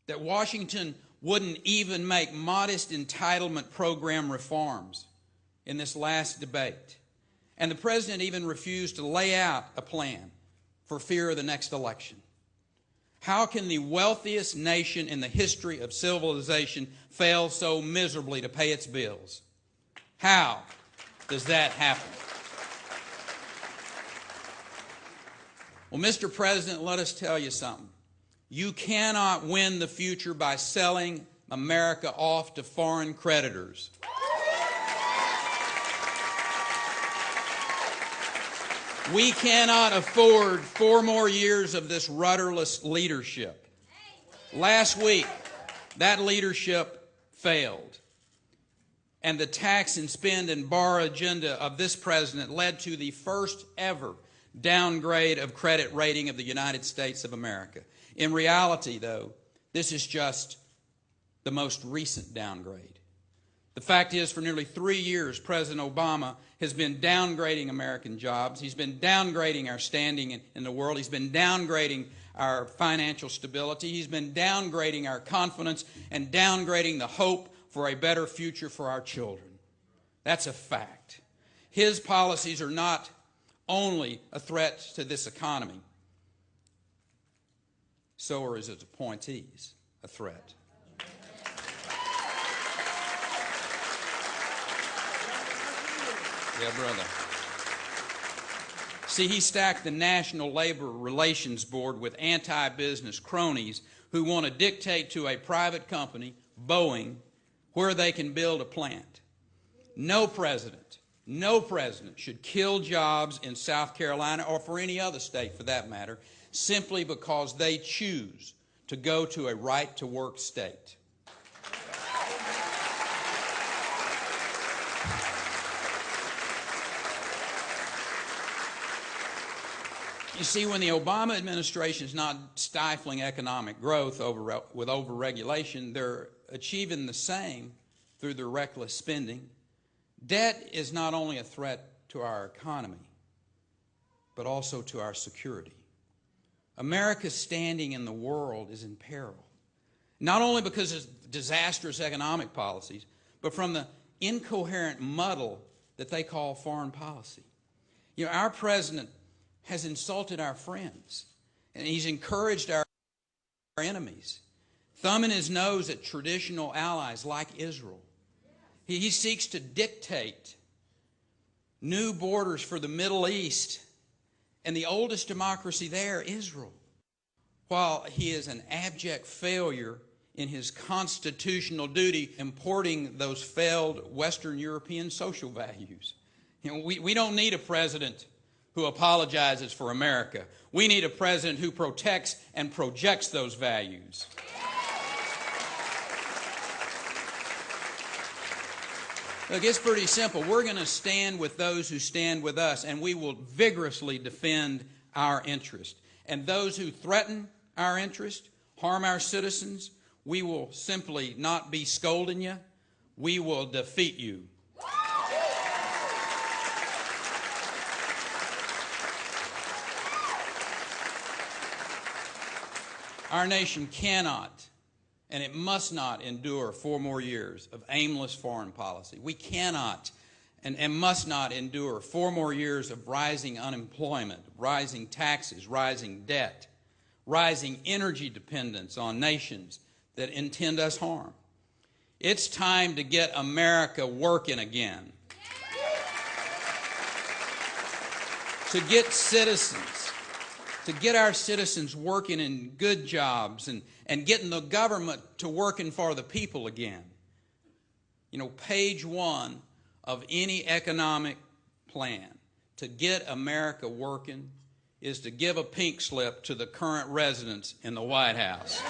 that Washington wouldn't even make modest entitlement program reforms in this last debate. And the president even refused to lay out a plan for fear of the next election. How can the wealthiest nation in the history of civilization fail so miserably to pay its bills? How does that happen? Well, Mr. President, let us tell you something. You cannot win the future by selling America off to foreign creditors. We cannot afford 4 more years of this rudderless leadership. Last week, that leadership failed. And the tax and spend and borrow agenda of this president led to the first ever downgrade of credit rating of the United States of America. In reality, though, this is just the most recent downgrade. The fact is, for nearly 3 years, President Obama has been downgrading American jobs. He's been downgrading our standing in the world. He's been downgrading our financial stability. He's been downgrading our confidence and downgrading the hope for a better future for our children. That's a fact. His policies are not only a threat to this economy, so are his appointees a threat. Yeah, brother. See, he stacked the National Labor Relations Board with anti-business cronies who want to dictate to a private company, Boeing, where they can build a plant. No president should kill jobs in South Carolina or for any other state for that matter, simply because they choose to go to a right-to-work state. You see, when the Obama administration is not stifling economic growth with over-regulation, they're achieving the same through their reckless spending. Debt is not only a threat to our economy, but also to our security. America's standing in the world is in peril, not only because of disastrous economic policies, but from the incoherent muddle that they call foreign policy. You know, our president has insulted our friends, and he's encouraged our enemies, thumbing his nose at traditional allies like Israel. He seeks to dictate new borders for the Middle East and the oldest democracy there, Israel, while he is an abject failure in his constitutional duty importing those failed Western European social values. You know, we don't need a president who apologizes for America. We need a president who protects and projects those values. Look, it's pretty simple. We're going to stand with those who stand with us, and we will vigorously defend our interest. And those who threaten our interest, harm our citizens, we will simply not be scolding you. We will defeat you. Our nation cannot and it must not endure 4 more years of aimless foreign policy. We cannot and must not endure 4 more years of rising unemployment, rising taxes, rising debt, rising energy dependence on nations that intend us harm. It's time to get America working again. To get our citizens working in good jobs and getting the government to working for the people again. You know, page 1 of any economic plan to get America working is to give a pink slip to the current residents in the White House.